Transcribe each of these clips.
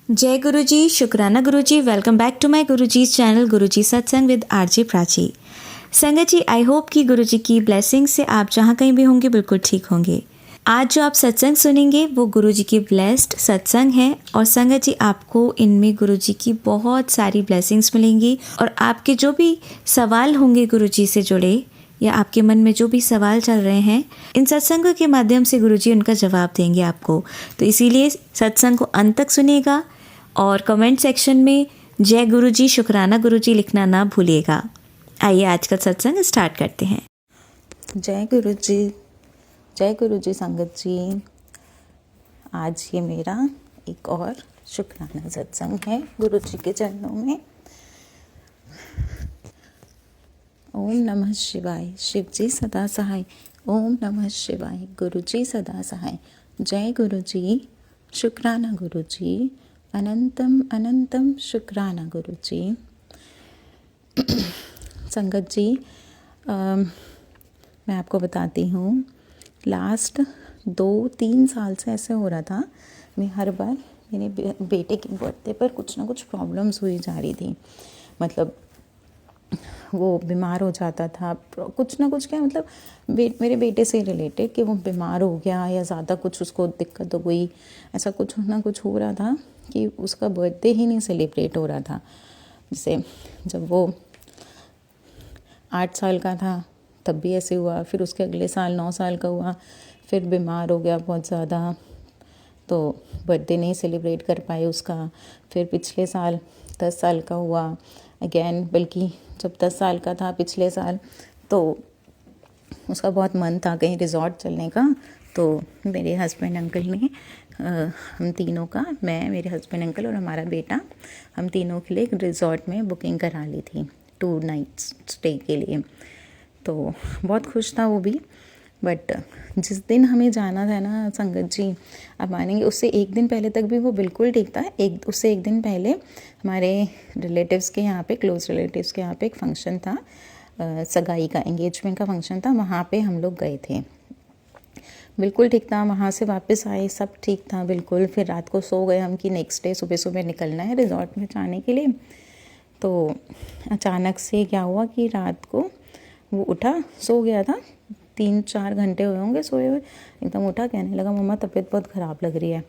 जय गुरु जी, शुक्राना गुरु जी। Welcome back to my Guru ji channel गुरु जी सत्संग विद आरजे प्राची। संगत जी, आई होप कि गुरु जी की ब्लेसिंग से आप जहाँ कहीं भी होंगे बिल्कुल ठीक होंगे। आज जो आप सत्संग सुनेंगे वो गुरु जी की ब्लेस्ड सत्संग है और संगत जी आपको इनमें गुरु जी की बहुत सारी ब्लेसिंग्स मिलेंगी और आपके जो भी सवाल होंगे गुरु जी से जुड़े या आपके मन में जो भी सवाल चल रहे हैं, इन सत्संगों के माध्यम से गुरुजी उनका जवाब देंगे आपको। तो इसीलिए सत्संग को अंत तक सुनिएगा और कमेंट सेक्शन में जय गुरुजी, शुक्राना गुरुजी लिखना ना भूलिएगा। आइए आज का सत्संग स्टार्ट करते हैं। जय गुरु जी संगत जी। आज ये मेरा एक और शुक्राना सत्संग है गुरु जी के चरणों में। ओम नमः शिवाय, शिव जी सदा सहाय। ओम नमः शिवाय, गुरु जी सदा सहाय। जय गुरु जी, शुक्राना गुरु जी, अनंतम अनंतम शुक्राना गुरु जी। संगत जी, मैं आपको बताती हूँ, लास्ट 2-3 साल से ऐसे हो रहा था। मैं हर बार मेरे बेटे के बर्थडे पर कुछ ना कुछ प्रॉब्लम्स हुई जा रही थी। मतलब वो बीमार हो जाता था, कुछ ना कुछ, क्या मतलब मेरे बेटे से रिलेटेड कि वो बीमार हो गया या ज़्यादा कुछ उसको दिक्कत हो गई, ऐसा कुछ ना कुछ हो रहा था कि उसका बर्थडे ही नहीं सेलिब्रेट हो रहा था। जैसे जब वो 8 साल का था तब भी ऐसे हुआ, फिर उसके अगले साल 9 साल का हुआ, फिर बीमार हो गया बहुत ज़्यादा, तो बर्थडे नहीं सेलिब्रेट कर पाए उसका। फिर पिछले साल 10 साल का हुआ अगेन, बल्कि जब 10 साल का था पिछले साल, तो उसका बहुत मन था कहीं रिज़ॉर्ट चलने का। तो मेरे हस्बैंड अंकल ने हम तीनों का, मैं, मेरे हस्बैंड अंकल और हमारा बेटा, हम तीनों के लिए एक रिज़ॉर्ट में बुकिंग करा ली थी 2 नाइट्स स्टे के लिए। तो बहुत खुश था वो भी। बट जिस दिन हमें जाना था ना संगत जी, आप मानेंगे उससे एक दिन पहले तक भी वो बिल्कुल ठीक था। उससे एक दिन पहले हमारे रिलेटिव्स के यहाँ पे, क्लोज रिलेटिव्स के यहाँ पे एक फंक्शन था, सगाई का, एंगेजमेंट का फंक्शन था। वहाँ पे हम लोग गए थे, बिल्कुल ठीक था। वहाँ से वापस आए, सब ठीक था बिल्कुल। फिर रात को सो गए हम कि नेक्स्ट डे सुबह सुबह निकलना है रिज़ॉर्ट में जाने के लिए। तो अचानक से क्या हुआ कि रात को वो उठा, सो गया था, 3-4 घंटे हुए होंगे सोए हुए, एकदम उठा, कहने लगा मम्मा तबीयत बहुत ख़राब लग रही है।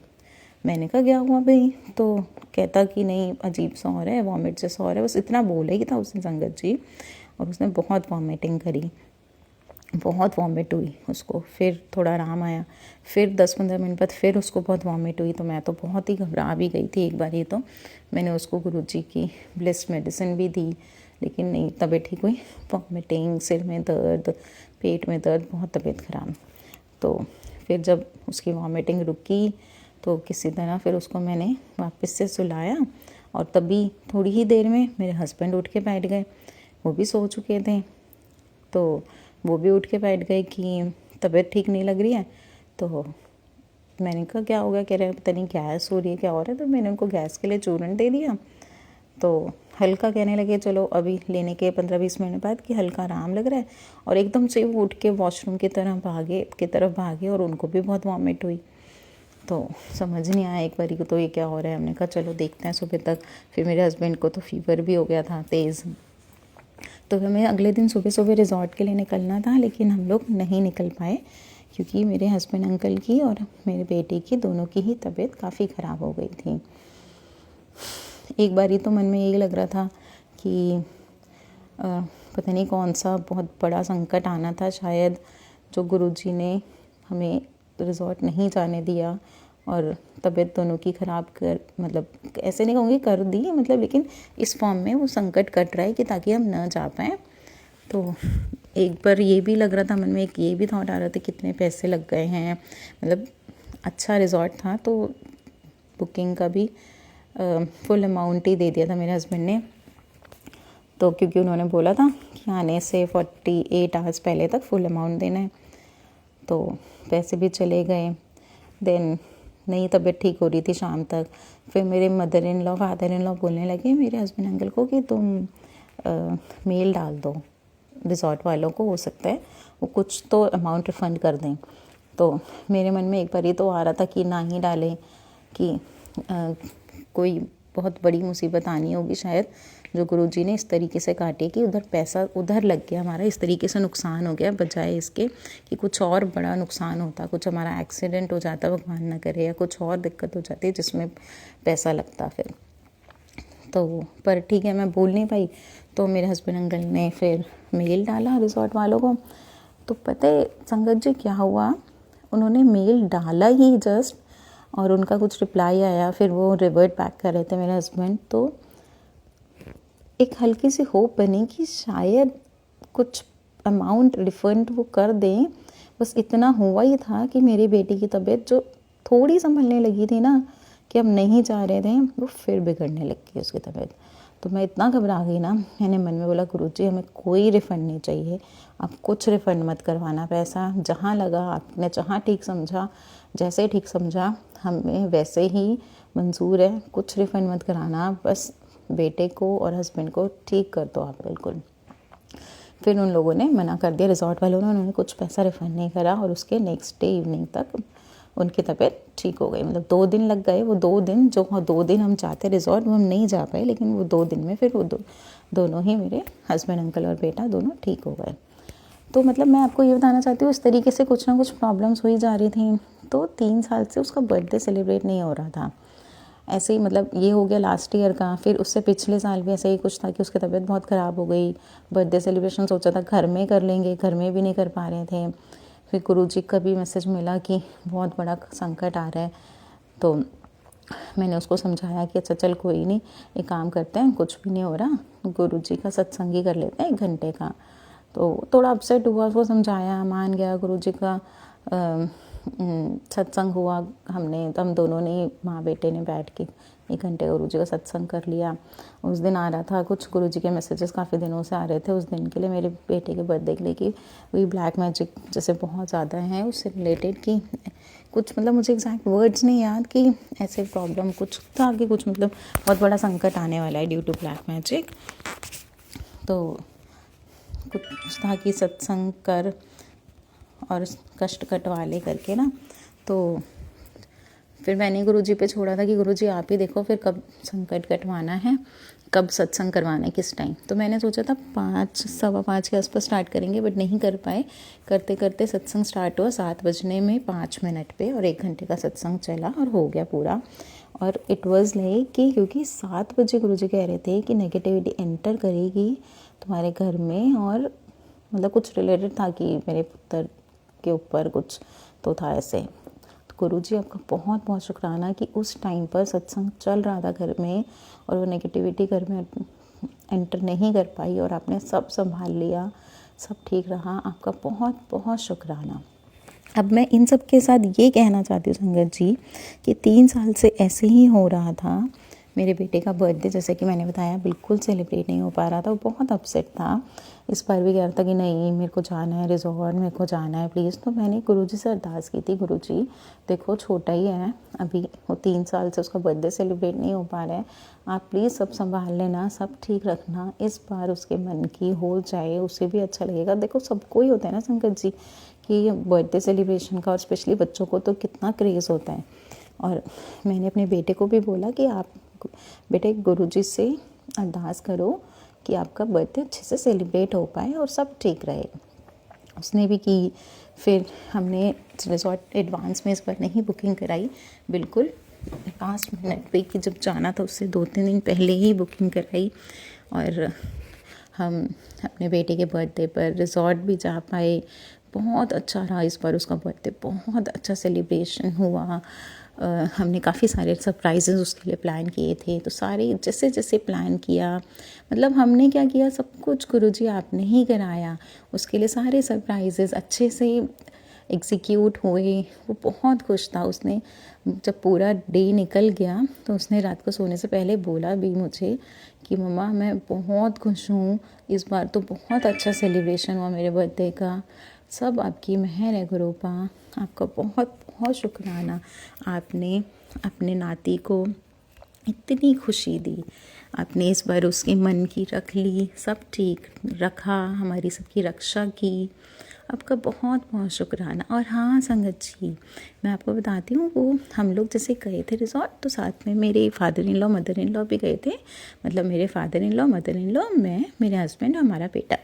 मैंने कहा क्या हुआ भाई? तो कहता कि नहीं अजीब सा हो रहा है, वॉमिट जैसा हो रहा है। बस इतना बोला ही था उसने संगत जी, और उसने बहुत वॉमिटिंग करी, बहुत वॉमिट हुई उसको। फिर थोड़ा आराम आया, फिर 10-15 मिनट बाद फिर उसको बहुत वॉमिट हुई। तो मैं तो बहुत ही घबरा भी गई थी एक बार ही। तो मैंने उसको गुरुजी की ब्लिस मेडिसिन भी दी, लेकिन नहीं तबीयत ठीक हुई। वॉमिटिंग, सिर में दर्द, पेट में दर्द, बहुत तबीयत ख़राब। तो फिर जब उसकी वॉमिटिंग रुकी तो किसी तरह फिर उसको मैंने वापस से सुलाया, और तभी थोड़ी ही देर में मेरे हस्बैंड उठ के बैठ गए। वो भी सो चुके थे, तो वो भी उठ के बैठ गए कि तबीयत ठीक नहीं लग रही है। तो मैंने कहा क्या हो गया? कह रहे हैं पता नहीं गैस हो रही है, क्या हो रहा है। तो मैंने उनको गैस के लिए चूरन दे दिया। तो हल्का कहने लगे, चलो अभी लेने के 15-20 मिनट बाद कि हल्का आराम लग रहा है। और एकदम से वो उठ के वॉशरूम की तरफ भागे और उनको भी बहुत वॉमिट हुई। तो समझ नहीं आया एक बारी को तो ये क्या हो रहा है। हमने कहा चलो देखते हैं सुबह तक। फिर मेरे हस्बैंड को तो फीवर भी हो गया था तेज़। तो हमें अगले दिन सुबह सुबह रिज़ॉर्ट के लिए निकलना था, लेकिन हम लोग नहीं निकल पाए क्योंकि मेरे हस्बैंड अंकल की और मेरे बेटे की, दोनों की ही तबीयत काफ़ी ख़राब हो गई थी। एक बारी तो मन में यही लग रहा था कि पता नहीं कौन सा बहुत बड़ा संकट आना था शायद, जो गुरुजी ने हमें रिज़ॉर्ट नहीं जाने दिया और तबीयत दोनों की ख़राब कर, मतलब ऐसे नहीं कहूँगी कर दी, मतलब लेकिन इस फॉर्म में वो संकट कट रहा है कि ताकि हम ना जा पाएँ। तो एक बार ये भी लग रहा था मन में, एक ये भी थॉट आ रहा था कितने पैसे लग गए हैं। मतलब अच्छा रिज़ॉर्ट था तो बुकिंग का भी फुल अमाउंट ही दे दिया था मेरे हस्बैंड ने। तो क्योंकि उन्होंने बोला था कि आने से 48 आवर्स पहले तक फुल अमाउंट देना है, तो पैसे भी चले गए। देन नहीं तबीयत ठीक हो रही थी शाम तक। फिर मेरे mother in law, father in law बोलने लगे मेरे हस्बैंड अंकल को कि तुम मेल डाल दो रिज़ॉर्ट वालों को, हो सकता है वो कुछ तो अमाउंट रिफ़ंड कर दें। तो मेरे मन में एक बार ही तो आ रहा था कि ना ही डालें, कि कोई बहुत बड़ी मुसीबत आनी होगी शायद, जो गुरुजी ने इस तरीके से काटी कि उधर पैसा उधर लग गया हमारा, इस तरीके से नुकसान हो गया, बजाय इसके कि कुछ और बड़ा नुकसान होता, कुछ हमारा एक्सीडेंट हो जाता भगवान ना करे, या कुछ और दिक्कत हो जाती जिसमें पैसा लगता फिर। तो पर ठीक है, मैं बोल नहीं पाई, तो मेरे हस्बैंड अंकल ने फिर मेल डाला रिजॉर्ट वालों को। तो पता है संगत जी क्या हुआ, उन्होंने मेल डाला ही जस्ट, और उनका कुछ रिप्लाई आया, फिर वो रिवर्ट बैक कर रहे थे मेरे हस्बैंड। तो एक हल्की सी होप बनी कि शायद कुछ अमाउंट रिफंड वो कर दें। बस इतना हुआ ही था कि मेरी बेटी की तबीयत जो थोड़ी संभलने लगी थी ना, कि अब नहीं जा रहे थे, वो फिर बिगड़ने लग गई उसकी तबीयत। तो मैं इतना घबरा गई ना, मैंने मन में बोला गुरुजी हमें कोई रिफ़ंड नहीं चाहिए, आप कुछ रिफ़ंड मत करवाना, पैसा जहाँ लगा आपने जहाँ ठीक समझा, जैसे ठीक समझा हमें वैसे ही मंजूर है, कुछ रिफ़ंड मत कराना, बस बेटे को और हस्बैंड को ठीक कर दो आप बिल्कुल। फिर उन लोगों ने मना कर दिया, रिजॉर्ट वालों ने, उन्होंने कुछ पैसा रिफ़ंड नहीं करा, और उसके नेक्स्ट डे इवनिंग तक उनकी तबीयत ठीक हो गई। मतलब 2 दिन लग गए, वो 2 दिन जो 2 दिन हम चाहते रिजॉर्ट वो हम नहीं जा पाए, लेकिन वो 2 दिन में फिर वो दोनों ही मेरे हस्बैंड अंकल और बेटा दोनों ठीक हो गए। तो मतलब मैं आपको ये बताना चाहती हूँ, इस तरीके से कुछ ना कुछ प्रॉब्लम्स हुई जा रही थी। तो 3 साल से उसका बर्थडे सेलिब्रेट नहीं हो रहा था। ऐसे ही मतलब ये हो गया लास्ट ईयर का, फिर उससे पिछले साल भी ऐसा ही कुछ था कि उसकी तबीयत बहुत ख़राब हो गई। बर्थडे सेलिब्रेशन सोचा था घर में कर लेंगे, घर में भी नहीं कर पा रहे थे। फिर गुरुजी का भी मैसेज मिला कि बहुत बड़ा संकट आ रहा है। तो मैंने उसको समझाया कि अच्छा चल कोई नहीं, एक काम करते हैं, कुछ भी नहीं हो रहा, गुरुजी का सत्संग ही कर लेते हैं 1 घंटे का। तो थोड़ा अपसेट हुआ, उसको समझाया, मान गया। गुरुजी का सत्संग हुआ, हम दोनों ने माँ बेटे ने बैठ के 1 घंटे गुरुजी का सत्संग कर लिया। उस दिन आ रहा था कुछ गुरुजी के मैसेजेस काफ़ी दिनों से आ रहे थे उस दिन के लिए, मेरे बेटे के बर्थडे के लिए, कि वही ब्लैक मैजिक जैसे बहुत ज़्यादा हैं उससे रिलेटेड, कि कुछ मतलब मुझे एग्जैक्ट वर्ड्स नहीं याद, कि ऐसे प्रॉब्लम कुछ था कि कुछ मतलब बहुत बड़ा संकट आने वाला है ड्यू टू ब्लैक मैजिक। तो कुछ था कि सत्संग कर और कष्ट कटवा ले करके ना। तो फिर मैंने गुरुजी पे छोड़ा था कि गुरुजी आप ही देखो फिर कब संकट कटवाना है, कब सत्संग करवाना है, किस टाइम। तो मैंने सोचा था 5 सवा 5 के आसपास स्टार्ट करेंगे, बट नहीं कर पाए। करते करते सत्संग स्टार्ट हुआ 7 बजने में 5 मिनट पे, और 1 घंटे का सत्संग चला और हो गया पूरा। और इट वाज लाइक कि क्योंकि 7 बजे गुरुजी कह रहे थे कि नेगेटिविटी एंटर करेगी तुम्हारे घर में, और मतलब कुछ रिलेटेड था कि मेरे पुत्र के ऊपर कुछ तो था ऐसे। तो गुरुजी आपका बहुत बहुत शुक्राना कि उस टाइम पर सत्संग चल रहा था घर में, और वो नेगेटिविटी घर में एंटर नहीं कर पाई, और आपने सब संभाल लिया, सब ठीक रहा। आपका बहुत बहुत शुक्राना। अब मैं इन सब के साथ ये कहना चाहती हूँ संगत जी कि 3 साल से ऐसे ही हो रहा था। मेरे बेटे का बर्थडे जैसे कि मैंने बताया बिल्कुल सेलिब्रेट नहीं हो पा रहा था, वो बहुत अपसेट था। इस बार भी कह रहा था कि नहीं मेरे को जाना है रिजॉर्ट, मेरे को जाना है प्लीज़। तो मैंने गुरुजी से अरदास की थी, गुरुजी देखो छोटा ही है अभी, वो 3 साल से उसका बर्थडे सेलिब्रेट नहीं हो पा रहा है, आप प्लीज़ सब संभाल लेना, सब ठीक रखना, इस बार उसके मन की हो जाए, उसे भी अच्छा लगेगा। देखो सबको ही होता है ना संकट जी कि बर्थडे सेलिब्रेशन का, और स्पेशली बच्चों को तो कितना क्रेज़ होता है। और मैंने अपने बेटे को भी बोला कि आप बेटे गुरुजी से अरदास करो कि आपका बर्थडे अच्छे से सेलिब्रेट हो पाए और सब ठीक रहे। उसने भी की। फिर हमने रिजॉर्ट एडवांस में इस बार नहीं बुकिंग कराई, बिल्कुल लास्ट मिनट पे, कि जब जाना था उससे 2-3 दिन पहले ही बुकिंग कराई। और हम अपने बेटे के बर्थडे पर रिजॉर्ट भी जा पाए। बहुत अच्छा रहा इस बार उसका बर्थडे, बहुत अच्छा सेलिब्रेशन हुआ। हमने काफ़ी सारे सरप्राइजेस उसके लिए प्लान किए थे, तो सारे जैसे जैसे प्लान किया, मतलब हमने क्या किया, सब कुछ गुरुजी आपने ही कराया। उसके लिए सारे सरप्राइजेस अच्छे से एग्जीक्यूट हुए। वो बहुत खुश था। उसने जब पूरा डे निकल गया तो उसने रात को सोने से पहले बोला भी मुझे कि मम्मा मैं बहुत खुश हूँ, इस बार तो बहुत अच्छा सेलिब्रेशन हुआ मेरे बर्थडे का, सब आपकी मेहर है गुरुपा, आपका बहुत बहुत शुक्राना, आपने अपने नाती को इतनी खुशी दी, आपने इस बार उसके मन की रख ली, सब ठीक रखा, हमारी सबकी रक्षा की, आपका बहुत बहुत शुक्राना। और हाँ संगत जी, मैं आपको बताती हूँ, वो हम लोग जैसे गए थे रिजॉर्ट, तो साथ में मेरे father in law mother in law भी गए थे। मतलब मेरे father in law mother in law, मैं, मेरे हस्बैंड और हमारा बेटा।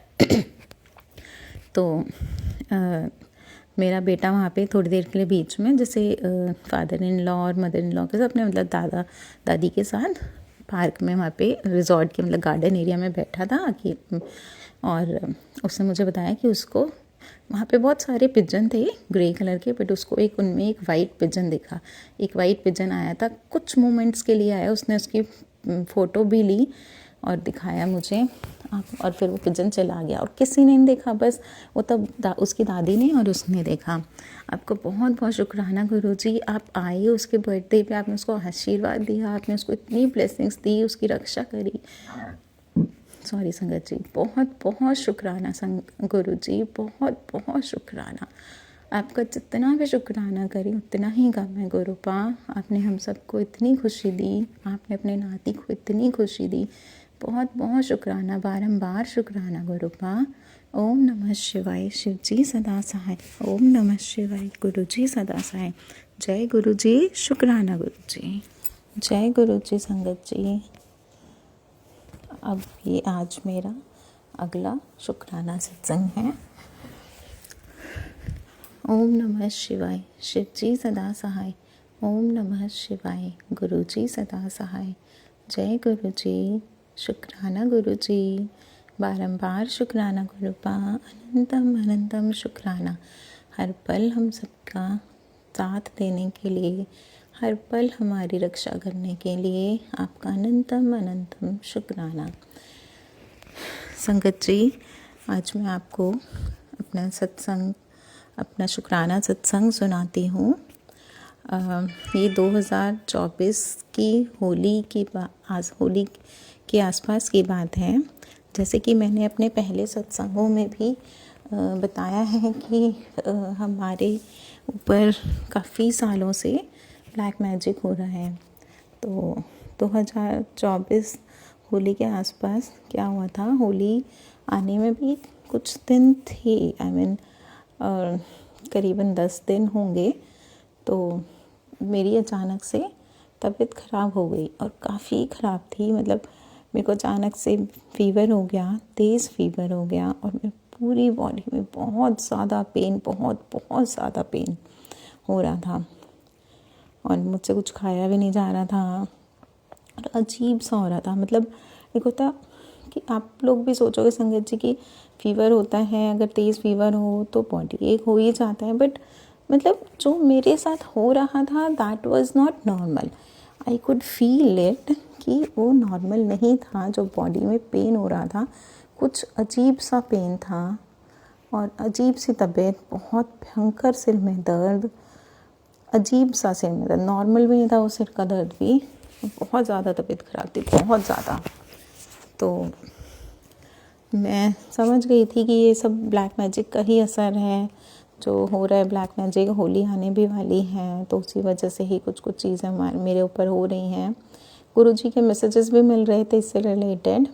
तो मेरा बेटा वहाँ पे थोड़ी देर के लिए बीच में, जैसे फादर इन लॉ और मदर इन लॉ के साथ, अपने मतलब दादा दादी के साथ पार्क में, वहाँ पे रिजॉर्ट के मतलब गार्डन एरिया में बैठा था कि, और उसने मुझे बताया कि उसको वहाँ पे बहुत सारे पिजन थे ग्रे कलर के, बट उसको एक उनमें एक वाइट पिजन दिखा। एक वाइट पिजन आया था, कुछ मोमेंट्स के लिए आया, उसने उसकी फ़ोटो भी ली और दिखाया मुझे, और फिर वो पिजन चला गया और किसी ने नहीं देखा, बस वो तब उसकी दादी ने और उसने देखा। आपको बहुत बहुत शुक्राना गुरुजी, आप आए उसके बर्थडे पे, आपने उसको आशीर्वाद दिया, आपने उसको इतनी ब्लेसिंग्स दी, उसकी रक्षा करी। सॉरी संगत जी, बहुत बहुत शुक्राना गुरुजी, बहुत बहुत शुक्राना। आपका जितना भी शुक्राना करें उतना ही कम है गुरुपा। आपने हम सबको इतनी खुशी दी, आपने अपने नाती को इतनी खुशी दी, बहुत बहुत शुक्राना, बारंबार शुक्राना गुरुपा। ओम नमः शिवाय, शिव जी सदा सहाय। ओम नमः शिवाय, गुरु जी सदा सहाय। जय गुरु जी, शुक्राना गुरु जी। जय गुरु जी संगत जी। अब ये आज मेरा अगला शुक्राना सत्संग है। ओम नमः शिवाय, शिव जी सदा सहाय। ओम नमः शिवाय, गुरु जी सदा सहाय। जय गुरु जी, शुक्राना गुरु जी, बारंबार शुक्राना गुरुपा, अनंतम अनंतम शुक्राना। हर पल हम सबका साथ देने के लिए, हर पल हमारी रक्षा करने के लिए आपका अनंतम अनंतम शुक्राना। संगत जी, आज मैं आपको अपना सत्संग, अपना शुक्राना सत्संग सुनाती हूँ। ये 2024 की होली के आसपास की बात है। जैसे कि मैंने अपने पहले सत्संगों में भी बताया है कि हमारे ऊपर काफ़ी सालों से ब्लैक मैजिक हो रहा है। तो 2024 होली के आसपास क्या हुआ था, होली आने में भी कुछ दिन थे, करीबन 10 दिन होंगे, तो मेरी अचानक से तबीयत ख़राब हो गई और काफ़ी ख़राब थी। मतलब मेरे को अचानक से फीवर हो गया, तेज़ फीवर हो गया, और मेरी पूरी बॉडी में बहुत ज़्यादा पेन, बहुत बहुत ज़्यादा पेन हो रहा था, और मुझसे कुछ खाया भी नहीं जा रहा था, और अजीब सा हो रहा था। मतलब एक होता कि आप लोग भी सोचोगे संगत जी कि फीवर होता है, अगर तेज़ फीवर हो तो बॉडी एक हो ही जाता है, बट मतलब जो मेरे साथ हो रहा था that was not normal. I could feel it कि वो नॉर्मल नहीं था। जो बॉडी में पेन हो रहा था, कुछ अजीब सा पेन था, और अजीब सी तबीयत, बहुत भयंकर सिर में दर्द, अजीब सा सिर में दर्द, नॉर्मल भी नहीं था वो सिर का दर्द भी, बहुत ज़्यादा तबीयत ख़राब थी, बहुत ज़्यादा। तो मैं समझ गई थी कि ये सब ब्लैक मैजिक का ही असर है जो हो रहा है। ब्लैक मैजिक, होली आने भी वाली है, तो उसी वजह से ही कुछ कुछ चीज़ें मेरे ऊपर हो रही हैं। गुरुजी के मैसेजेस भी मिल रहे थे इससे रिलेटेड।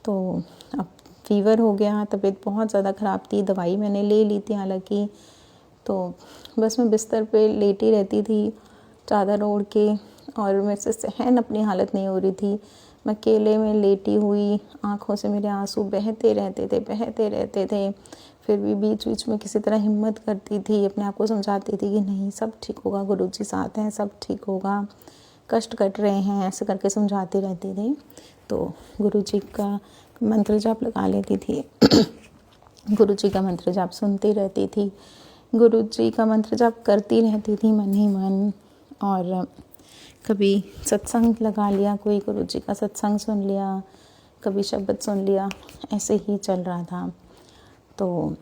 तो अब फीवर हो गया, तबीयत बहुत ज़्यादा ख़राब थी, दवाई मैंने ले ली थी हालांकि, तो बस मैं बिस्तर पे लेटी रहती थी चादर ओढ़ के, और मेरे से सहन अपनी हालत नहीं हो रही थी। मैं केले में लेटी हुई, आँखों से मेरे आंसू बहते रहते थे। फिर भी बीच बीच में किसी तरह हिम्मत करती थी, अपने आप को समझाती थी कि नहीं, सब ठीक होगा, गुरुजी साथ हैं, सब ठीक होगा, कष्ट कट रहे हैं, ऐसे करके समझाती रहती थी। तो गुरुजी का मंत्र जाप लगा लेती थी गुरुजी का मंत्र जाप सुनती रहती थी, गुरुजी का मंत्र जाप करती रहती थी मन ही मन। और कभी सत्संग लगा लिया, कोई गुरुजी का सत्संग सुन लिया, कभी शब्द सुन लिया, ऐसे ही चल रहा था। तो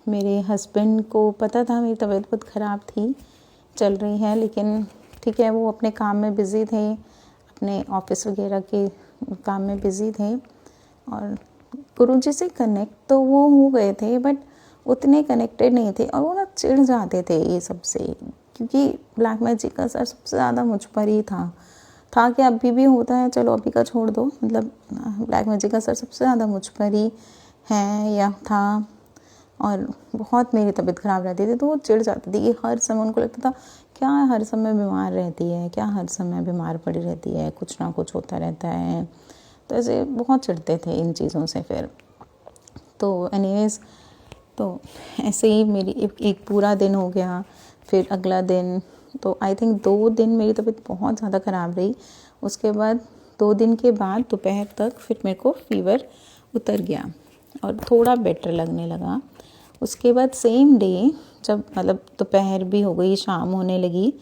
मेरे हस्बैंड को पता था मेरी तबीयत बहुत ख़राब थी, चल रही है, लेकिन ठीक है, वो अपने काम में बिज़ी थे, अपने ऑफिस वगैरह के काम में बिज़ी थे, और गुरुजी से कनेक्ट तो वो हो गए थे, बट उतने कनेक्टेड नहीं थे, और वो ना चिढ़ जाते थे ये सबसे, क्योंकि ब्लैक मैजिक का असर सबसे ज़्यादा मुझ पर ही था कि अभी भी होता है, चलो अभी का छोड़ दो, मतलब ब्लैक मैजिक का असर सबसे ज़्यादा मुझ पर ही है या था। और बहुत मेरी तबीयत ख़राब रहती थी, तो वो चिढ़ जाती थी कि हर समय उनको लगता था क्या हर समय बीमार रहती है, क्या हर समय बीमार पड़ी रहती है, कुछ ना कुछ होता रहता है। तो ऐसे बहुत चिढ़ते थे इन चीज़ों से। फिर तो एनीवेज़, तो ऐसे ही मेरी एक पूरा दिन हो गया। फिर अगला दिन, तो आई थिंक 2 दिन मेरी तबीयत बहुत ज़्यादा ख़राब रही। उसके बाद 2 दिन के बाद दोपहर तक फिर मेरे को फ़ीवर उतर गया और थोड़ा बेटर लगने लगा। उसके बाद सेम डे जब मतलब दोपहर भी हो गई, शाम होने लगी,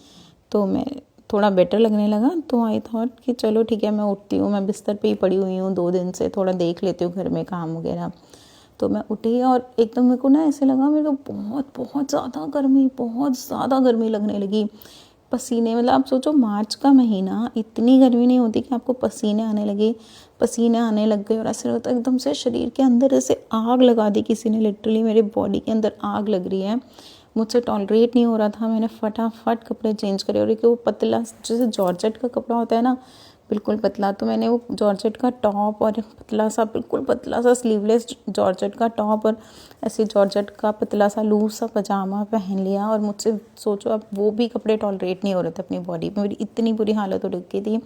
तो मैं थोड़ा बेटर लगने लगा। तो आई थॉट कि चलो ठीक है, मैं उठती हूँ, मैं बिस्तर पे ही पड़ी हुई हूँ 2 दिन से, थोड़ा देख लेती हूँ घर में काम वगैरह। तो मैं उठी और एकदम मेरे को ना ऐसे लगा मेरे को बहुत ज़्यादा गर्मी लगने लगी। पसीने, मतलब आप सोचो मार्च का महीना, इतनी गर्मी नहीं होती कि आपको पसीने आने लगे। पसीने आने लग गए और ऐसे लगता है एकदम से शरीर के अंदर ऐसे आग लगा दी किसी ने, लिटरली मेरे बॉडी के अंदर आग लग रही है। मुझसे टॉलरेट नहीं हो रहा था। मैंने फटाफट कपड़े चेंज करे और एक वो पतला जैसे जॉर्जेट का कपड़ा होता है ना, बिल्कुल पतला, तो मैंने वो जॉर्जेट का टॉप और पतला सा, बिल्कुल पतला सा स्लीवलेस जॉर्जेट का टॉप और ऐसे जॉर्जेट का पतला सा लूज सा पजामा पहन लिया। और मुझसे सोचो अब वो भी कपड़े टॉलरेट नहीं हो रहे थे अपनी बॉडी पे। मेरी इतनी बुरी हालत हो रखी थी,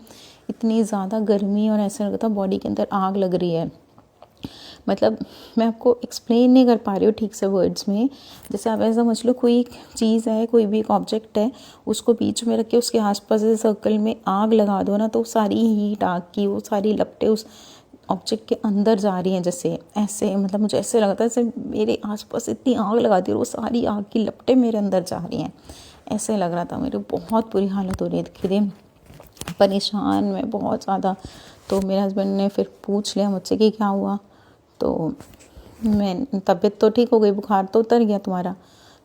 इतनी ज़्यादा गर्मी और ऐसा लगता था बॉडी के अंदर आग लग रही है। मतलब मैं आपको एक्सप्लेन नहीं कर पा रही हूँ ठीक से वर्ड्स में। जैसे आप ऐसा समझ लो कोई एक चीज़ है, कोई भी एक ऑब्जेक्ट है, उसको बीच में रख के उसके आसपास से सर्कल में आग लगा दो ना, तो सारी हीट आग की, वो सारी लपटें उस ऑब्जेक्ट के अंदर जा रही हैं। जैसे ऐसे, मतलब मुझे ऐसे लगा था जैसे मेरे आसपास इतनी आग लगा दी और वो सारी आग की लपटें मेरे अंदर जा रही हैं, ऐसे लग रहा था। मेरी बहुत बुरी हालत हो रही थी, परेशान मैं बहुत ज़्यादा। तो मेरे हस्बैंड ने फिर पूछ लिया मुझसे कि क्या हुआ। तो मैं, तबीयत तो ठीक हो गई, बुखार तो उतर गया तुम्हारा।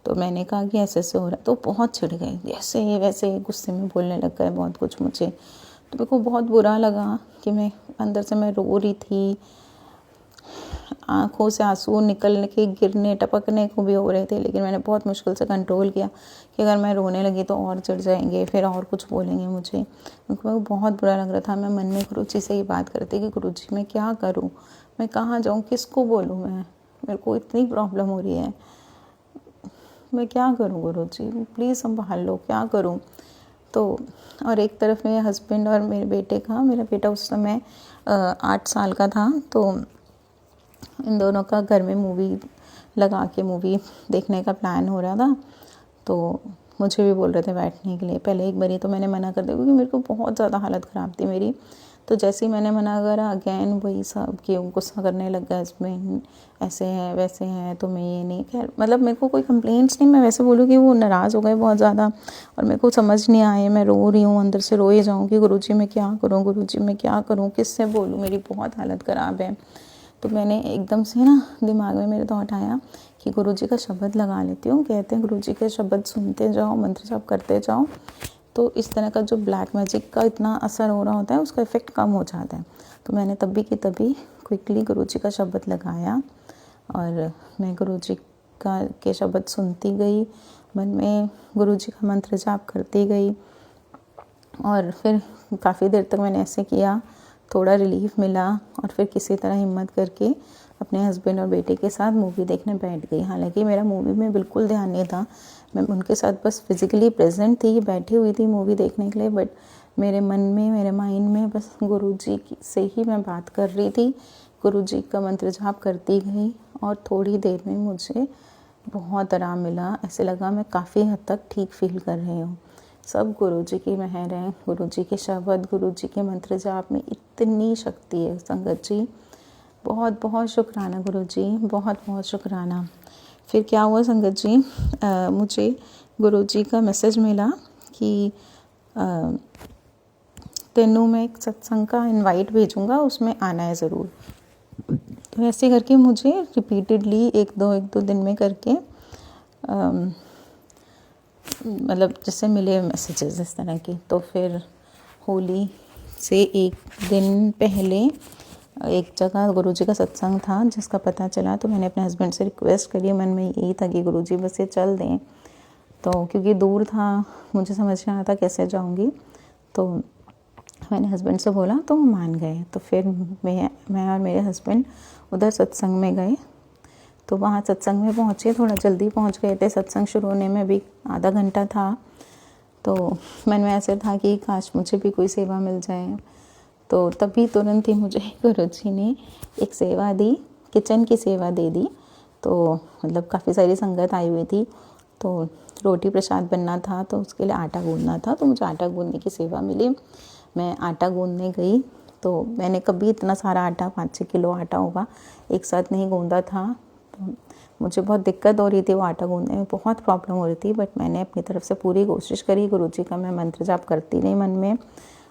तो मैंने कहा कि ऐसे ऐसे हो रहा है। तो बहुत चिढ़ गए, ऐसे वैसे गुस्से में बोलने लग गए बहुत कुछ मुझे। तो मेरे को बहुत बुरा लगा कि मैं अंदर से मैं रो रही थी, आँखों से आंसू निकलने के, गिरने टपकने को भी हो रहे थे। लेकिन मैंने बहुत मुश्किल से कंट्रोल किया कि अगर मैं रोने लगी तो और चिढ़ जाएंगे, फिर और कुछ बोलेंगे मुझे। उनको बहुत बुरा लग रहा था। मैं मन में गुरुजी से ही बात करती कि गुरुजी मैं क्या करूं, मैं कहाँ जाऊं, किसको बोलूं, मैं, मेरे को इतनी प्रॉब्लम हो रही है, मैं क्या करूं गुरुजी, प्लीज़ संभाल लो, क्या करूं। तो और एक तरफ मेरे हस्बैंड और मेरे बेटे का, मेरा बेटा उस समय 8 साल का था। तो इन दोनों का घर में मूवी लगा के मूवी देखने का प्लान हो रहा था। तो मुझे भी बोल रहे थे बैठने के लिए। पहले एक बारी तो मैंने मना कर दिया क्योंकि मेरे को बहुत ज़्यादा हालत ख़राब थी मेरी। तो जैसे ही मैंने मना करा, अगेन वही सब कि गुस्सा करने लग गया हस्बैंड, ऐसे है वैसे है, तो मैं ये नहीं, खैर मतलब मेरे को कोई कंप्लेंट्स नहीं, मैं वैसे बोलूँ कि वो नाराज़ हो गए बहुत ज़्यादा और मेरे को समझ नहीं आए, मैं रो रही हूँ, अंदर से रोए जाऊँ कि गुरुजी मैं क्या करूँ, गुरुजी मैं क्या करूँ, किससे बोलूँ, मेरी बहुत हालत ख़राब है। तो मैंने एकदम से ना दिमाग में मेरे थॉट आया कि गुरुजी का शब्द लगा लेती हूँ। कहते हैं गुरुजी के शब्द सुनते जाओ, मंत्र जाप करते जाओ, तो इस तरह का जो ब्लैक मैजिक का इतना असर हो रहा होता है उसका इफ़ेक्ट कम हो जाता है। तो मैंने तभी की तभी क्विकली गुरुजी का शब्द लगाया और मैं गुरुजी का के शब्द सुनती गई, मन में गुरुजी का मंत्र जाप करती गई। और फिर काफ़ी देर तक मैंने ऐसे किया, थोड़ा रिलीफ मिला और फिर किसी तरह हिम्मत करके अपने हस्बैंड और बेटे के साथ मूवी देखने बैठ गई। हालांकि मेरा मूवी में बिल्कुल ध्यान नहीं था, मैं उनके साथ बस फिज़िकली प्रेजेंट थी, बैठी हुई थी मूवी देखने के लिए, बट मेरे मन में, मेरे माइंड में बस गुरुजी से ही मैं बात कर रही थी। गुरुजी का मंत्र जाप करती गई और थोड़ी देर में मुझे बहुत आराम मिला। ऐसे लगा मैं काफ़ी हद तक ठीक फील कर रही हूँ। सब गुरुजी की मेहर है, गुरुजी के शब्द, गुरुजी के मंत्र जाप में इतनी शक्ति है संगत जी। बहुत बहुत शुक्राना गुरुजी, बहुत बहुत शुक्राना। फिर क्या हुआ संगत जी, मुझे गुरुजी का मैसेज मिला कि तेनू मैं एक सत्संग का इनवाइट भेजूँगा, उसमें आना है ज़रूर। तो ऐसे करके मुझे रिपीटेडली एक दो दिन में करके मतलब जैसे मिले मैसेजेस इस तरह के। तो फिर होली से एक दिन पहले एक जगह गुरुजी का सत्संग था जिसका पता चला, तो मैंने अपने हस्बैंड से रिक्वेस्ट करी, मन में यही था कि गुरुजी बस ये चल दें। तो क्योंकि दूर था, मुझे समझ नहीं आता कैसे जाऊंगी, तो मैंने हस्बैंड से बोला तो वो मान गए। तो फिर मैं और मेरे हस्बैंड उधर सत्संग में गए। तो तो वहाँ सत्संग में पहुँचे, थोड़ा जल्दी पहुँच गए थे, सत्संग शुरू होने में भी आधा घंटा था। तो मन में ऐसे था कि काश मुझे भी कोई सेवा मिल जाए। तो तभी तुरंत ही मुझे गुरुजी ने एक सेवा दी, किचन की सेवा दे दी। तो मतलब काफ़ी सारी संगत आई हुई थी, तो रोटी प्रसाद बनना था, तो उसके लिए आटा गूँधना था, तो मुझे आटा गूँधने की सेवा मिली। मैं आटा गूँधने गई, तो मैंने कभी इतना सारा आटा, 5-6 किलो आटा होगा, एक साथ नहीं गूँधा था। तो मुझे बहुत दिक्कत हो रही थी, वो आटा गूँधने में बहुत प्रॉब्लम हो रही थी, बट मैंने अपनी तरफ से पूरी कोशिश करी। गुरुजी का मैं मंत्र जाप करती रही मन में,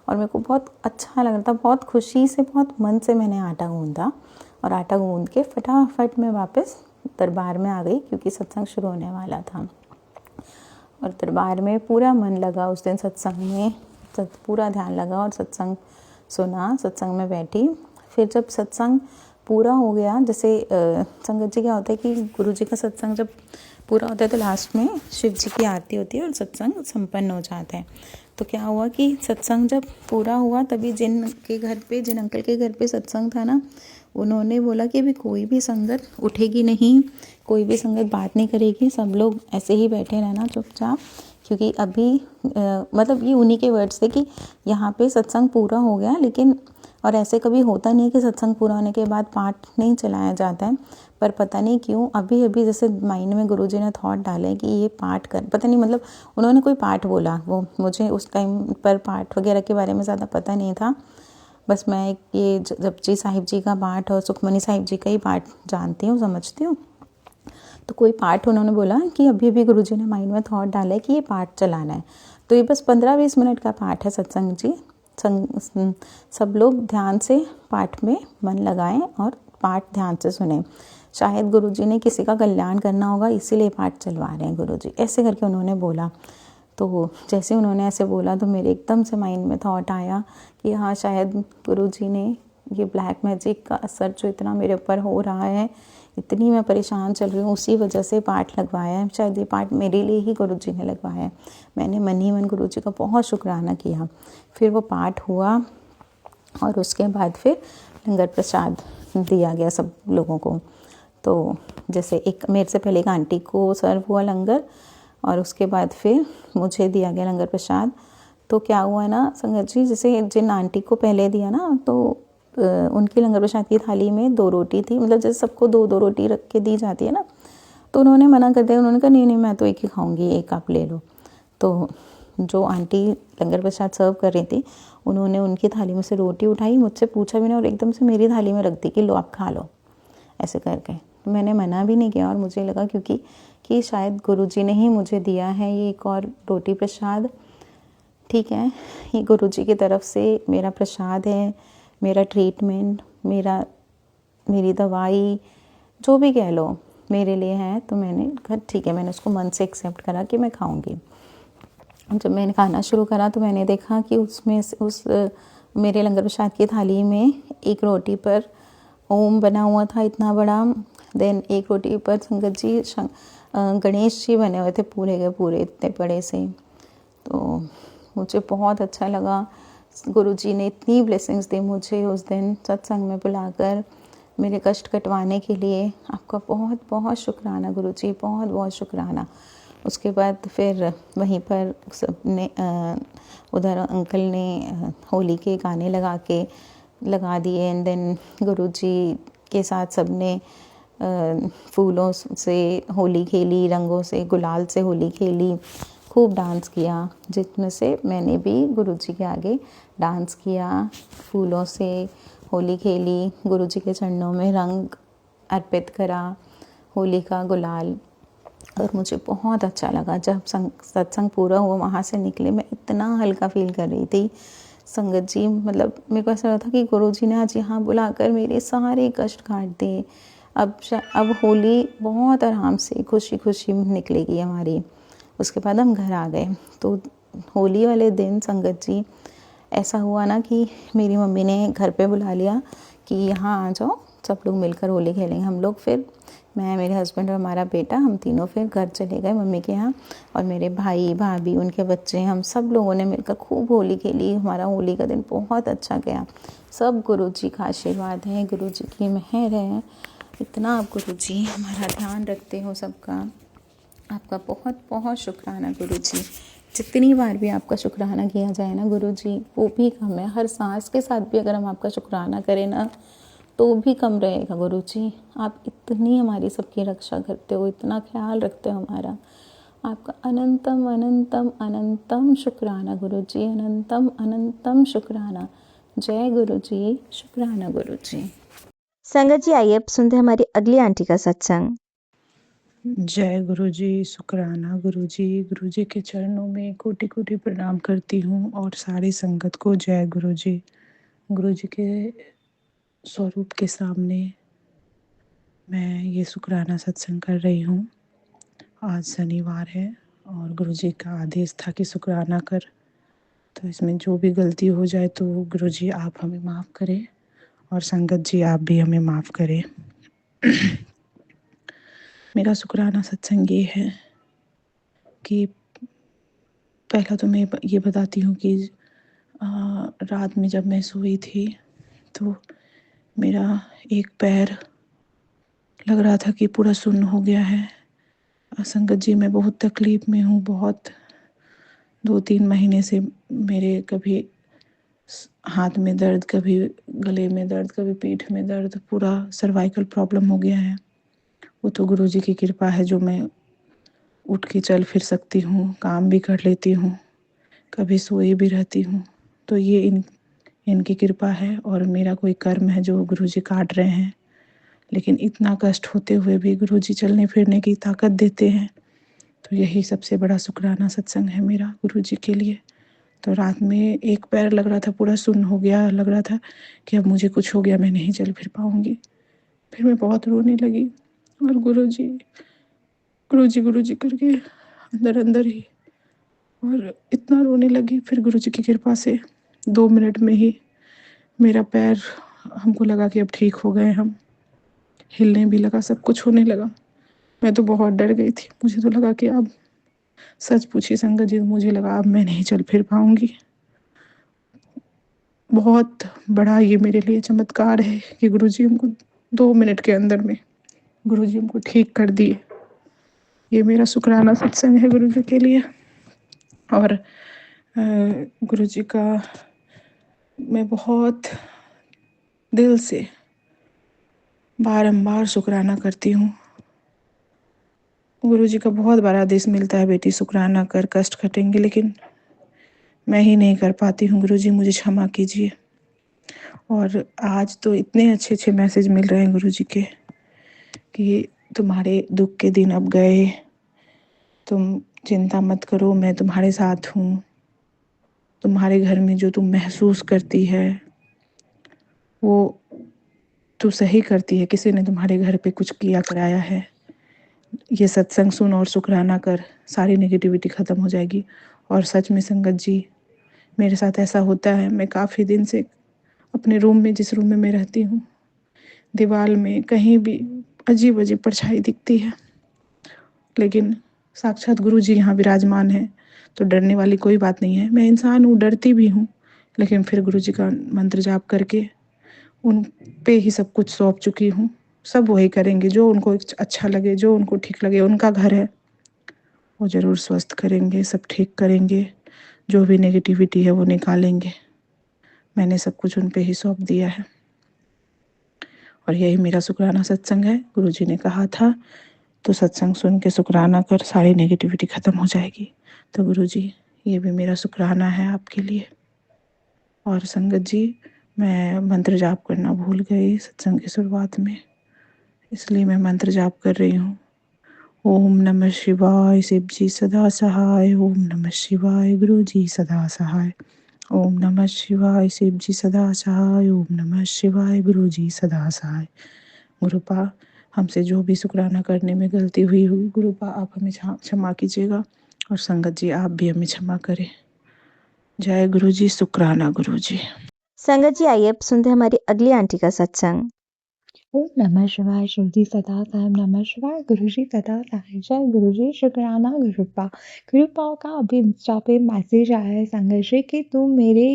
और मेरे को बहुत अच्छा लग रहा था, बहुत खुशी से, बहुत मन से मैंने आटा गूँधा। और आटा गूँध के फटाफट मैं वापस दरबार में आ गई, क्योंकि सत्संग शुरू होने वाला था। और दरबार में पूरा मन लगा उस दिन, सत्संग में पूरा ध्यान लगा और सत्संग सुना, सत्संग में बैठी। फिर जब सत्संग पूरा हो गया, जैसे संगत जी क्या होता है कि गुरुजी का सत्संग जब पूरा होता है तो लास्ट में शिव जी की आरती होती है और सत्संग संपन्न हो जाता है। तो क्या हुआ कि सत्संग जब पूरा हुआ, तभी जिन अंकल के घर पे सत्संग था ना, उन्होंने बोला कि अभी कोई भी संगत उठेगी नहीं, कोई भी संगत बात नहीं करेगी, सब लोग ऐसे ही बैठे रहना चुपचाप, क्योंकि अभी मतलब ये उन्हीं के वर्ड्स थे कि यहाँ पे सत्संग पूरा हो गया, लेकिन और ऐसे कभी होता नहीं है कि सत्संग पूरा होने के बाद पाठ नहीं चलाया जाता है, पर पता नहीं क्यों अभी जैसे माइंड में गुरुजी ने थॉट डाले कि ये पाठ कर, पता नहीं मतलब उन्होंने कोई पाठ बोला, वो मुझे उस टाइम पर पाठ वगैरह के बारे में ज़्यादा पता नहीं था। बस मैं ये जपजी साहिब जी का पाठ और सुखमनी साहिब जी का ही पाठ जानती हूँ, समझती हूँ। तो कोई पाठ उन्होंने बोला कि अभी गुरुजी ने माइंड में थॉट डाला है कि ये पाठ चलाना है। तो ये बस 15-20 मिनट का पाठ है सत्संग जी। सब लोग ध्यान से पाठ में मन लगाएं और पाठ ध्यान से सुने। शायद गुरुजी ने किसी का कल्याण करना होगा, इसीलिए पाठ चलवा रहे हैं गुरुजी, ऐसे करके उन्होंने बोला। तो जैसे उन्होंने ऐसे बोला तो मेरे एकदम से माइंड में थॉट आया कि हाँ, शायद गुरुजी ने ये ब्लैक मैजिक का असर जो इतना मेरे ऊपर हो रहा है, इतनी मैं परेशान चल रही हूँ, उसी वजह से पाठ लगवाया है। शायद ये पाठ मेरे लिए ही गुरुजी ने लगवाया है। मैंने मन ही मन गुरुजी का बहुत शुक्राना किया। फिर वो पाठ हुआ और उसके बाद फिर लंगर प्रसाद दिया गया सब लोगों को। तो जैसे एक मेरे से पहले एक आंटी को सर्व हुआ लंगर, और उसके बाद फिर मुझे दिया गया लंगर प्रसाद। तो क्या हुआ ना संगत जी, जैसे जिन आंटी को पहले दिया ना, तो उनकी लंगर प्रसाद की थाली में 2 रोटी थी, मतलब जैसे सबको 2-2 रोटी रख के दी जाती है ना, तो उन्होंने मना कर दिया। उन्होंने कहा नहीं मैं तो एक ही खाऊंगी, एक आप ले लो। तो जो आंटी लंगर प्रसाद सर्व कर रही थी, उन्होंने उनकी थाली में से रोटी उठाई, मुझसे पूछा भी नहीं, और एकदम से मेरी थाली में रख दी कि लो आप खा लो, ऐसे करके। मैंने मना भी नहीं किया, और मुझे लगा कि शायद गुरुजी ने ही मुझे दिया है ये एक और रोटी प्रसाद, ठीक है, ये गुरुजी की तरफ से मेरा प्रसाद है, मेरा ट्रीटमेंट, मेरी दवाई, जो भी कह लो मेरे लिए है। तो मैंने कहा ठीक है, मैंने उसको मन से एक्सेप्ट करा कि मैं खाऊंगी। जब मैंने खाना शुरू करा तो मैंने देखा कि उसमें मेरे लंगर प्रसाद की थाली में एक रोटी पर ओम बना हुआ था इतना बड़ा, देन एक रोटी पर संगत जी गणेश जी बने हुए थे पूरे के पूरे इतने बड़े से। तो मुझे बहुत अच्छा लगा, गुरुजी ने इतनी ब्लेसिंग्स दी मुझे उस दिन सत्संग में बुलाकर मेरे कष्ट कटवाने के लिए। आपका बहुत बहुत शुक्राना गुरुजी, बहुत बहुत शुक्राना। उसके बाद फिर वहीं पर सबने उधर अंकल ने होली के गाने लगा दिए, एंड देन गुरुजी के साथ सबने फूलों से होली खेली, रंगों से गुलाल से होली खेली, खूब डांस किया, जिसमें से मैंने भी गुरुजी के आगे डांस किया, फूलों से होली खेली, गुरुजी के चरणों में रंग अर्पित करा, होली का गुलाल। और मुझे बहुत अच्छा लगा जब सत्संग पूरा हुआ, वहाँ से निकले मैं इतना हल्का फील कर रही थी संगत जी। मतलब मेरे को ऐसा लगा था कि गुरुजी ने आज यहाँ बुलाकर मेरे सारे कष्ट काट दिए। अब होली बहुत आराम से खुशी खुशी निकलेगी हमारी। उसके बाद हम घर आ गए। तो होली वाले दिन संगत जी ऐसा हुआ ना कि मेरी मम्मी ने घर पे बुला लिया कि यहाँ आ जाओ, सब लोग मिलकर होली खेलेंगे। हम लोग फिर मैं, मेरे हस्बैंड और हमारा बेटा, हम तीनों फिर घर चले गए मम्मी के यहाँ, और मेरे भाई भाभी उनके बच्चे, हम सब लोगों ने मिलकर खूब होली खेली। हमारा होली का दिन बहुत अच्छा गया। सब गुरुजी का आशीर्वाद है, गुरुजी की मेहर है। इतना आप गुरु जी हमारा ध्यान रखते हो सबका, आपका बहुत बहुत शुक्राना गुरु जी। जितनी बार भी आपका शुक्राना किया जाए ना गुरु जी, वो भी कम है। हर सांस के साथ भी अगर हम आपका शुक्राना करें ना, तो भी कम रहेगा गुरु जी। आप इतनी हमारी सबकी रक्षा करते हो, इतना ख्याल रखते हो हमारा। आपका अनंतम अनंतम अनंतम शुक्राना गुरु जी, अनंतम अनंतम शुक्राना। जय गुरु जी, शुक्राना गुरु जी। संगत जी, आइए अब सुनते हैं हमारी अगली आंटी का सत्संग। जय गुरु जी, शुक्राना गुरु जी। गुरु जी के चरणों में कोटि कोटि प्रणाम करती हूँ और सारी संगत को जय गुरु जी। गुरु जी के स्वरूप के सामने मैं ये शुक्राना सत्संग कर रही हूँ। आज शनिवार है और गुरु जी का आदेश था कि शुक्राना कर, तो इसमें जो भी गलती हो जाए तो गुरु जी आप हमें माफ़ करें और संगत जी आप भी हमें माफ़ करें। मेरा शुक्राना सत्संग ये है कि पहला तो मैं ये बताती हूँ कि रात में जब मैं सोई थी तो मेरा एक पैर लग रहा था कि पूरा सुन्न हो गया है। संगत जी मैं बहुत तकलीफ़ में हूँ, बहुत 2-3 महीने से मेरे कभी हाथ में दर्द, कभी गले में दर्द, कभी पीठ में दर्द, पूरा सर्वाइकल प्रॉब्लम हो गया है। वो तो गुरु जी की कृपा है जो मैं उठ के चल फिर सकती हूँ, काम भी कर लेती हूँ, कभी सोई भी रहती हूँ। तो ये इनकी कृपा है और मेरा कोई कर्म है जो गुरु जी काट रहे हैं। लेकिन इतना कष्ट होते हुए भी गुरु जी चलने फिरने की ताकत देते हैं, तो यही सबसे बड़ा शुक्राना सत्संग है मेरा गुरु जी के लिए। तो रात में एक पैर लग रहा था पूरा सुन्न हो गया, लग रहा था कि अब मुझे कुछ हो गया, मैं नहीं चल फिर पाऊँगी। फिर मैं बहुत रोने लगी और गुरु जी करके अंदर अंदर ही, और इतना रोने लगी। फिर गुरु जी की कृपा से 2 मिनट में ही मेरा पैर, हमको लगा कि अब ठीक हो गए हम, हिलने भी लगा, सब कुछ होने लगा। मैं तो बहुत डर गई थी, मुझे तो लगा कि अब सच पूछी संगत जी, मुझे लगा अब मैं नहीं चल फिर पाऊँगी। बहुत बड़ा ये मेरे लिए चमत्कार है कि गुरु जी हमको 2 मिनट के अंदर में गुरु जी हमको ठीक कर दिए। ये मेरा शुक्राना सत्संग है गुरु जी के लिए। और गुरु जी का मैं बहुत दिल से बारंबार शुक्राना करती हूँ। गुरु जी का बहुत बड़ा आदेश मिलता है, बेटी शुक्राना कर, कष्ट कटेंगे, लेकिन मैं ही नहीं कर पाती हूँ। गुरु जी मुझे क्षमा कीजिए। और आज तो इतने अच्छे अच्छे मैसेज मिल रहे हैं गुरु जी के कि तुम्हारे दुख के दिन अब गए, तुम चिंता मत करो, मैं तुम्हारे साथ हूँ। तुम्हारे घर में जो तुम महसूस करती है वो तू सही करती है, किसी ने तुम्हारे घर पे कुछ किया कराया है। ये सत्संग सुन और शुक्राना कर, सारी नेगेटिविटी ख़त्म हो जाएगी। और सच में संगत जी मेरे साथ ऐसा होता है, मैं काफ़ी दिन से अपने रूम में, जिस रूम में मैं रहती हूँ, दीवार में कहीं भी अजीब अजीब परछाई दिखती है, लेकिन साक्षात गुरु जी यहाँ विराजमान है, तो डरने वाली कोई बात नहीं है। मैं इंसान हूँ, डरती भी हूँ, लेकिन फिर गुरु जी का मंत्र जाप करके उन पे ही सब कुछ सौंप चुकी हूँ। सब वही करेंगे जो उनको अच्छा लगे, जो उनको ठीक लगे। उनका घर है, वो ज़रूर स्वस्थ करेंगे, सब ठीक करेंगे, जो भी नेगेटिविटी है वो निकालेंगे। मैंने सब कुछ उन पे ही सौंप दिया है और यही मेरा शुक्राना सत्संग है। गुरु जी ने कहा था तो सत्संग सुन के शुक्राना कर, सारी नेगेटिविटी ख़त्म हो जाएगी। तो गुरु जी ये भी मेरा शुक्राना है आपके लिए। और संगत जी मैं मंत्र जाप करना भूल गई सत्संग की शुरुआत में, इसलिए मैं मंत्र जाप कर रही हूँ। ओम नमः शिवाय, शिव जी सदा सहाय। ओम नमः शिवाय, गुरु जी सदा सहाय। ओम नमः शिवाय, शिव जी सदा सहाय। ओम नमः शिवाय, गुरु जी सदा सहाय। गुरुपा हमसे जो भी शुक्राना करने में गलती हुई गुरुपा आप हमें क्षमा कीजिएगा और संगत जी आप भी हमें क्षमा करें। जय गुरु जी, शुक्राना गुरु जी। संगत जी, आइए अब सुनते हैं हमारी अगली आंटी का सत्संग। ओम नमः शिवाय शिव जी सदा साहब नमः शिवाय गुरु जी सदा साहब जय गुरु जी शुक्राना गुरुपा गुरुपा का अभी इंस्टा पे मैसेज आया है संघर्ष जी कि तू मेरे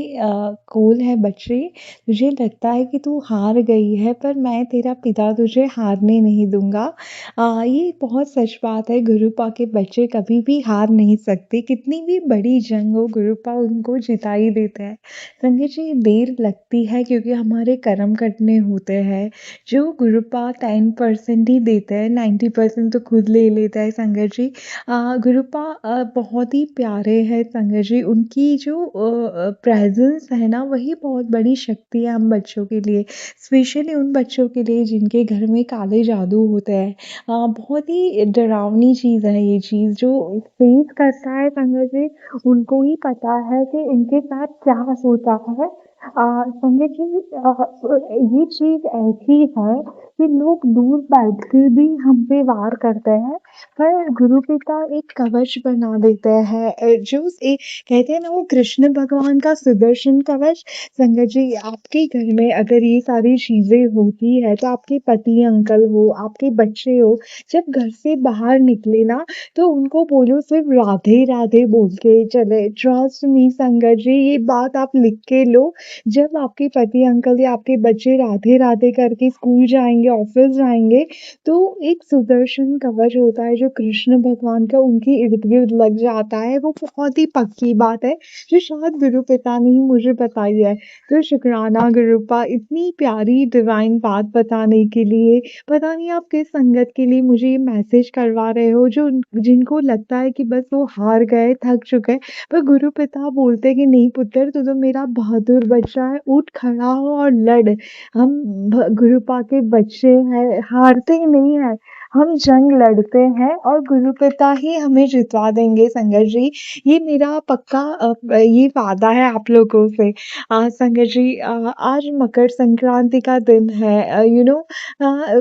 कोल है बच्चे तुझे लगता है कि तू हार गई है पर मैं तेरा पिता तुझे हारने नहीं दूंगा। ये बहुत सच बात है। गुरुपा के बच्चे कभी भी हार नहीं सकते, कितनी भी बड़ी जंग हो गुरुपा उनको जिता ही देते हैं। संघर्ष जी देर लगती है क्योंकि हमारे कर्म कटने होते हैं। जो गुरुपा 10% ही देता है, 90% तो खुद ले लेता है संगत जी। गुरुपा बहुत ही प्यारे हैं संगत जी। उनकी जो प्रेजेंस है ना वही बहुत बड़ी शक्ति है हम बच्चों के लिए, स्पेशली उन बच्चों के लिए जिनके घर में काले जादू होते हैं। बहुत ही डरावनी चीज़ है ये चीज़। जो फेस करता है संगत जी उनको ही पता है कि इनके साथ क्या होता है। संगत जी ये चीज़ ऐसी है कि लोग दूर बैठ के भी हम पे वार करते हैं पर गुरु पिता एक कवच बना देते हैं। जो एक कहते हैं ना वो कृष्ण भगवान का सुदर्शन कवच। संगत जी आपके घर में अगर ये सारी चीजें होती है तो आपके पति अंकल हो, आपके बच्चे हो, जब घर से बाहर निकले ना तो उनको बोलो सिर्फ राधे राधे बोल के चले। ट्रस्ट मी संगत जी ये बात आप लिख के लो। जब आपके पति अंकल या आपके बच्चे राधे राधे करके स्कूल जाएंगे, ऑफिस जाएंगे, तो एक सुदर्शन कवच होता है जो कृष्ण भगवान का उनके इर्द गिर्द लग जाता है। वो बहुत ही पक्की बात है जो शायद गुरु पिता ने ही मुझे बताई है। तो शुक्राना गुरुपा इतनी प्यारी डिवाइन बात बताने के लिए। पता नहीं आप किस संगत के लिए मुझे ये मैसेज करवा रहे हो जो जिनको लगता है कि बस वो हार गए, थक चुके हैं। पर गुरु पिता बोलते कि नहीं पुत्र तू तो मेरा बहादुर बच्चा है, उठ खड़ा हो और लड़। हम गुरुपा के बच्चे हैं, हारते नहीं है, हम जंग लड़ते हैं और गुरु पिता ही हमें जितवा देंगे संगत जी। ये मेरा पक्का ये वादा है आप लोगों से। संगत जी आज मकर संक्रांति का दिन है, you know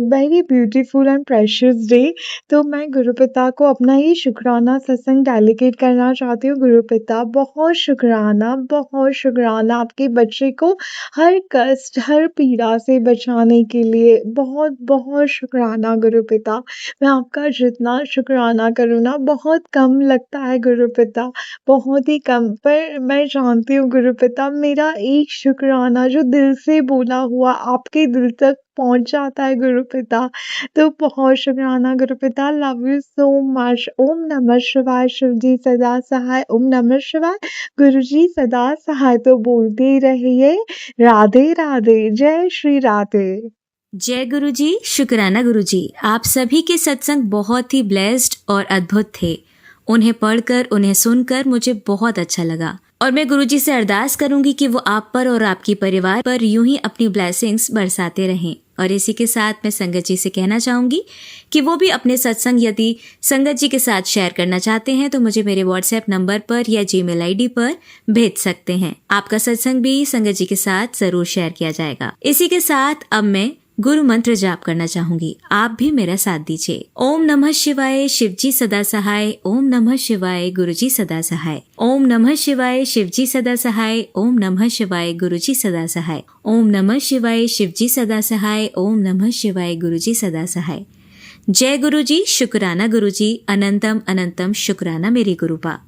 very beautiful and precious day. तो मैं गुरुपिता को अपना ही शुक्राना सत्संग डेलीकेट करना चाहती हूँ। गुरुपिता बहुत शुक्राना आपके बच्चे को हर कष्ट हर पीड़ा से बचाने के लिए। बहुत बहुत शुक्राना गुरुपिता। मैं आपका जितना शुक्राना करूँ ना बहुत कम लगता है गुरुपिता, बहुत ही कम। पर मैं जानती हूँ गुरुपिता मेरा एक शुक्राना जो दिल से बोला हुआ आपके दिल तक पहुंच जाता है गुरुपिता। तो बहुत शुक्राना गुरुपिता, लव यू सो मच। ओम नमः शिवाय शिव जी सदा सहाय। ओम नमः शिवाय गुरु जी सदा सहाय। तो बोलते ही रहिए राधे राधे, जय श्री राधे। जय गुरु जी, शुक्राना गुरु जी। आप सभी के सत्संग बहुत ही ब्लेस्ड और अद्भुत थे। उन्हें पढ़कर उन्हें सुनकर मुझे बहुत अच्छा लगा और मैं गुरु जी से अरदास करूंगी कि वो आप पर और आपके परिवार पर यूं ही अपनी ब्लेसिंग्स बरसाते रहें। और इसी के साथ मैं संगत जी से कहना चाहूंगी कि वो भी अपने सत्संग यदि संगत जी के साथ शेयर करना चाहते हैं तो मुझे मेरे व्हाट्सएप नंबर पर या जीमेल आईडी पर भेज सकते हैं। आपका सत्संग भी संगत जी के साथ जरूर शेयर किया जाएगा। इसी के साथ अब मैं गुरु मंत्र जाप करना चाहूंगी, आप भी मेरा साथ दीजिए। ओम नमः शिवाय शिव जी सदा सहाय। ओम नमः शिवाय गुरु जी सदा सहाय। ओम नमः शिवाय शिव जी सदा सहाय। ओम नमः शिवाय गुरु जी सदा सहाय। ओम नमः शिवाय शिव जी सदा सहाय। ओम नमः शिवाय गुरु जी सदा सहाय। जय गुरु जी, शुक्राना गुरु जी, अनंतम अनंतम शुक्राना मेरे गुरुपा।